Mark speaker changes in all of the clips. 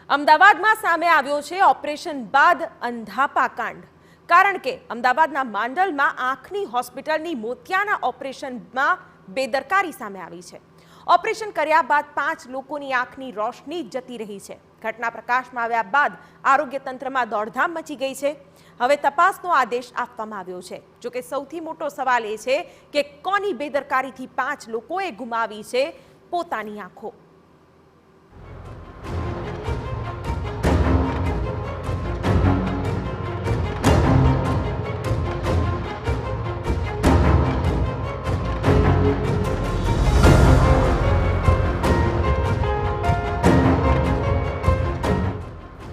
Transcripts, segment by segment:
Speaker 1: અમદાવાદમાં સામે આવ્યો છે ઓપરેશન બાદ અંધાપા કાંડ। કારણ કે અમદાવાદના માંડલમાં આંખની હોસ્પિટલની મોતિયાના ઓપરેશનમાં બેદરકારી સામે આવી છે। ઓપરેશન કર્યા બાદ 5 લોકોની આંખની રોશની જતી રહી છે। ઘટના પ્રકાશમાં આવ્યા બાદ આરોગ્ય તંત્રમાં દોડધામ મચી ગઈ છે। હવે તપાસનો આદેશ આપવામાં આવ્યો છે। જો કે સૌથી મોટો સવાલ એ છે કે કોની બેદરકારીથી 5 લોકોએ ગુમાવી છે પોતાની આંખો।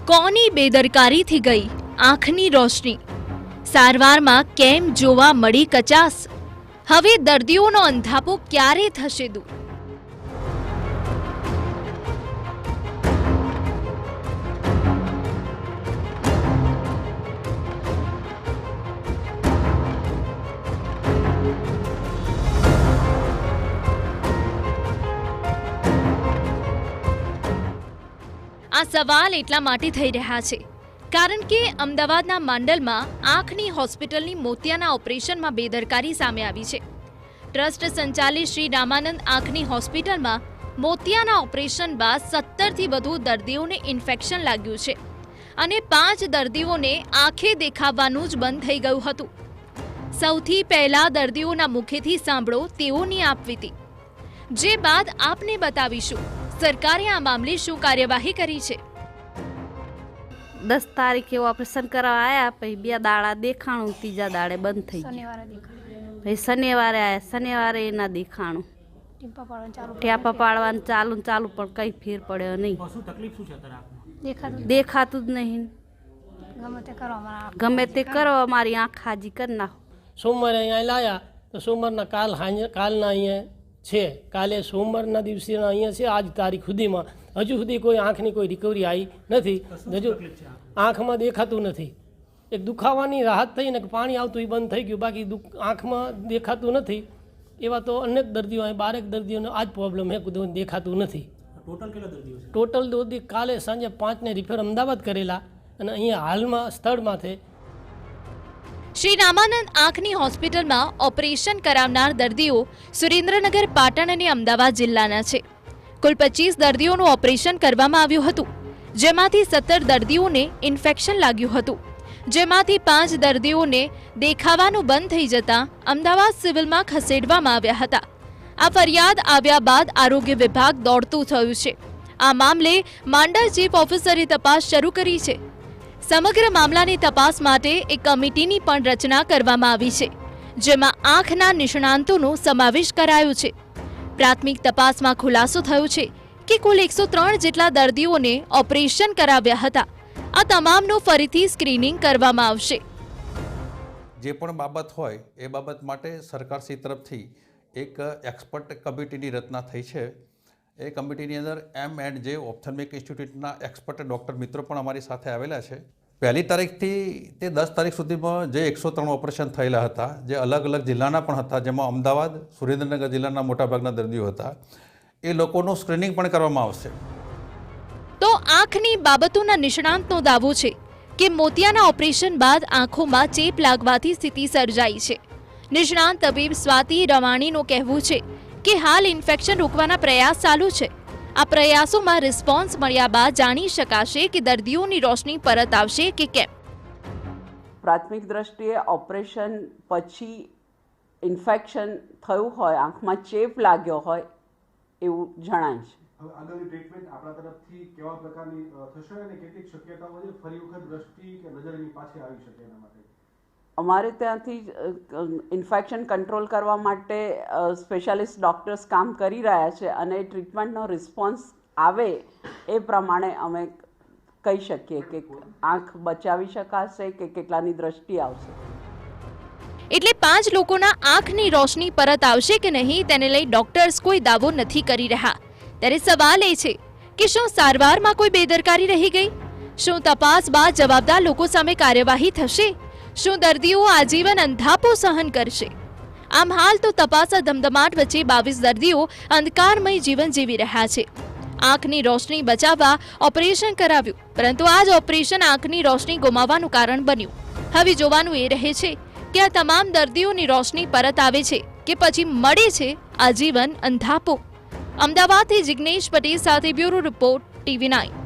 Speaker 2: કોની બેદરકારીથી ગઈ આંખની રોશની? સારવારમાં કેમ જોવા મળી કચાસ? હવે દર્દીઓનો અંધાપો ક્યારે થશે દૂર? આ સવાલ એટલા માટે થઈ રહ્યા છે કારણ કે અમદાવાદના માંડલમાં આંખની હોસ્પિટલની મોતિયાના ઓપરેશનમાં બેદરકારી સામે આવી છે। ટ્રસ્ટ સંચાલિત શ્રી રામાનંદ આંખની હોસ્પિટલમાં મોતિયાના ઓપરેશન બાદ 17થી વધુ દર્દીઓને ઇન્ફેક્શન લાગ્યું છે અને 5 દર્દીઓને આંખે દેખાવાનું જ બંધ થઈ ગયું હતું। સૌથી પહેલા દર્દીઓના મુખેથી સાંભળો તેઓની આપવીતી, જે બાદ આપને બતાવીશું સરકારે આ મામલે શું કાર્યવાહી કરી છે।
Speaker 3: 10 તારીખે ઓપરેશન કરવા આવ્યા, પછી 2 દાડા દેખાણું, ત્રીજા દાડે બંધ થઈ ગયું। પછી શનિવારે આવ્યા, શનિવારે એના દેખાણું, ટેપા પાડવાનું ચાલુ પણ કઈ ફેર પડ્યો નહીં। દેખાતું જ નહીં। ગમે તે કરો અમારી આંખ હાજી કરી નાખો।
Speaker 4: સોમવારે અહીંયા લાયા તો સોમવારના કાલના અહીંયા છે, કાલે સોમવારના દિવસેના અહીંયા છે। આજ તારીખ સુધીમાં હજુ સુધી કોઈ આંખની કોઈ રિકવરી આવી નથી। હજુ આંખમાં દેખાતું નથી। એક દુખાવાની રાહત થઈ ને પાણી આવતું એ બંધ થઈ ગયું, બાકી આંખમાં દેખાતું નથી। એવા તો અનેક દર્દીઓ, 12 દર્દીઓને આ જ પ્રોબ્લેમ છે, દેખાતું નથી। ટોટલ કેટલા દર્દીઓ છે? ટોટલ દર્દી કાલે સાંજે 5ને રિફર અમદાવાદ કરેલા અને અહીંયા હાલમાં સ્થળમાં છે।
Speaker 2: શ્રી રામાનંદ આંખની હોસ્પિટલમાં ઓપરેશન કરાવનાર દર્દીઓ સુરેન્દ્રનગર, પાટણ અને અમદાવાદ જિલ્લાના છે। કુલ 25 દર્દીઓનું ઓપરેશન કરવામાં આવ્યું હતું, જેમાંથી 17 દર્દીઓને ઇન્ફેક્શન લાગ્યું હતું, જેમાંથી 5 દર્દીઓને દેખાવાનું બંધ થઈ જતા અમદાવાદ સિવિલમાં ખસેડવામાં આવ્યા હતા। આ ફરિયાદ આવ્યા બાદ આરોગ્ય વિભાગ દોડતું થયું છે। આ મામલે માંડલ ચીફ ઓફિસરે તપાસ શરૂ કરી છે। સમગ્ર મામલાની તપાસ માટે એક કમિટીની પણ રચના કરવામાં આવી છે, જેમાં આંખના નિષ્ણાંતોનો સમાવેશ કરાયો છે। પ્રાથમિક તપાસમાં ખુલાસો થયો છે કે કુલ 103 જેટલા દર્દીઓને ઓપરેશન કરાવ્યા હતા। આ તમામનું ફરીથી સ્ક્રીનિંગ કરવામાં આવશે।
Speaker 5: જે પણ બાબત હોય એ બાબત માટે સરકારશ્રી તરફથી એક એક્સપર્ટ કમિટીની રચના થઈ છે। એ કમિટીની અંદર M&J ઓપ્થેલ્મિક ઇન્સ્ટિટ્યૂટના એક્સપર્ટ ડૉક્ટર મિત્રો પણ અમારી સાથે આવેલા છે। 1 તારીખથી તે 10 તારીખ સુધીમાં જે 103 ઓપરેશન થયેલા હતા, જે અલગ અલગ જિલ્લાના પણ હતા, જેમાં અમદાવાદ, સુરેન્દ્રનગર જિલ્લાના મોટાભાગના દર્દીઓ હતા, એ લોકોનું સ્ક્રીનિંગ પણ કરવામાં આવશે।
Speaker 2: તો આંખની બાબતોના નિષ્ણાંતનો દાવો છે કે મોતિયાના ઓપરેશન બાદ આંખોમાં ચેપ લાગવાથી સ્થિતિ સર્જાઈ છે। નિષ્ણાંત તબીબ સ્વાતિ રવાણીનું કહેવું છે કે હાલ ઇન્ફેક્શન રોકવાના પ્રયાસ ચાલુ છે। આ પ્રયાસોમાં રિસ્પોન્સ મળ્યા બાદ જાણી શકાશે કે દર્દીઓની રોશની પરત આવશે કે કેમ।
Speaker 6: પ્રાથમિક દ્રષ્ટિએ ઓપરેશન પછી ઇન્ફેક્શન થયું હોય, આંખમાં ચેપ લાગ્યો હોય એવું જણાય છે।
Speaker 7: હવે આગળની ટ્રીટમેન્ટ આપણા તરફથી કેવા પ્રકારની થશે અને કેટલીક શક્યતાઓ છે ફરી વખત દ્રષ્ટિ કે નજરની પાછી આવી શકે એના માટે?
Speaker 6: અમારે ત્યાંથી ઇન્ફેક્શન કંટ્રોલ કરવા માટે સ્પેશિયાલિસ્ટ ડૉક્ટર્સ કામ કરી રહ્યા છે અને ટ્રીટમેન્ટનો રિસ્પોન્સ આવે એ પ્રમાણે અમે કહી શકીએ કે આંખ બચાવી શકાશે કે કેટલાની દ્રષ્ટિ આવશે।
Speaker 2: એટલે 5 લોકોના આંખની રોશની પરત આવશે કે નહીં તેને લઈ ડોક્ટર્સ કોઈ દાવો નથી કરી રહ્યા। ત્યારે સવાલ એ છે કે શું સારવારમાં કોઈ બેદરકારી રહી ગઈ? શું તપાસ બાદ જવાબદાર લોકો સામે કાર્યવાહી થશે? શું દર્દીઓ આજીવન અંધાપો સહન કરશે? આમ હાલ તો તપાસના ધમધમાટ વચ્ચે 22 દર્દીઓ અંધકારમય જીવન જીવી રહ્યા છે। આંખની રોશની બચાવવા ઓપરેશન કરાવ્યું, પરંતુ આ જ ઓપરેશન આંખની રોશની ગુમાવવાનું કારણ બન્યું. હવે જોવાનું એ રહે છે કે આ તમામ દર્દીઓની રોશની પરત આવે છે કે પછી મળે છે આજીવન અંધાપો. અમદાવાદથી જિગ્નેશ પટેલ સાથે બ્યુરો રિપોર્ટ, TV9.